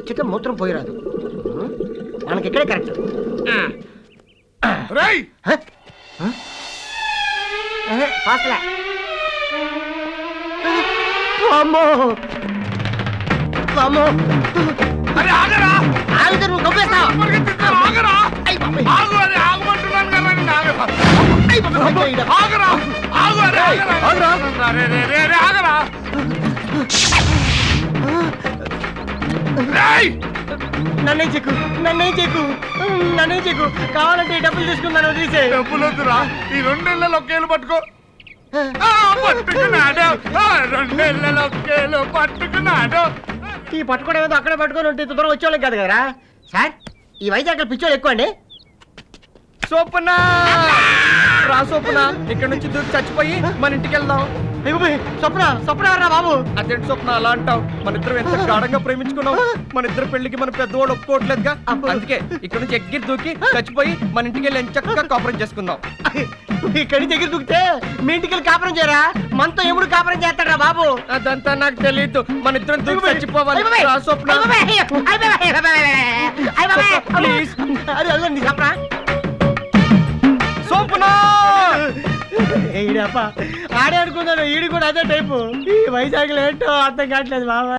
ముచ్చట మూత్రం పోయిరాదు. మనకి ఇక్కడే కరెక్ట్. రేయ్ ఫాస్ట్లే. అమ్మో అమ్మో, అరే ఆగరా, ఆగితే నువ్వు గొప్పేస్తావు. ఆగరా, ఆగు, అరే ఆగమంటున్నాను కదా నేను, ఆగరా, ఆగరా, ఆగు, అరే ఆగరా, అరే రే రే రే ఆగరా. రేయ్ నన్నే చెక్కు, నన్నే చెక్కు, నన్నే చెక్కు. కావాలంటే ఈ డబ్బులు తీసుకుందాను, వదిలేసే. డబ్బులు వద్దురా, ఈ 2 నెలల ఒకేళ్ళు పట్టుకో. పట్టుకున్నాడు, 2 నెలల ఒకేళ్ళు పట్టుకున్నాడు. ఈ పట్టుకోవడం ఏదో అక్కడే పట్టుకొని ఉంటే దూరం వచ్చేవాళ్ళం కాదు కదరా సార్. ఈ వైజాగ్ పిచ్చోళ్ళు ఎక్కువ అండి. సోపునా రా సోపునా, ఇక్కడ నుంచి దూకి చచ్చిపోయి మన ఇంటికి వెళ్దాం. స్వప్న, స్వప్న రా బాబు. అదేంటి స్వప్న అలా అంటావు? మన ఇద్దరం ఎంత గాఢంగా ప్రేమించుకున్నాం. మన ఇద్దరు పెళ్లికి మన పెద్దవాడు ఒప్పుకోవట్లేదుగా. అందుకే ఇక్కడ నుంచి ఎగ్గిరి దూకి చచ్చిపోయి మన ఇంటికి వెళ్ళి చక్కగా కాపురం చేసుకుందాం. ఇక్కడి నుంచి దగ్గర దూకితే మీ ఇంటికి వెళ్ళి కాపురం చేయరా? మనతో ఎప్పుడు కాపురం చేస్తాడా బాబు? అదంతా నాకు తెలియదు. మన ఇద్దరం దూకి చచ్చిపోవాలి. రా స్వప్న ప్లీజ్. అరే అల్లండి స్వప్న. సోపునా ఆడే అనుకున్నాను, ఈడు కూడా అదే టైపు. ఈ వైజాగ్లో ఏంటో అర్థం కావట్లేదు బాబా.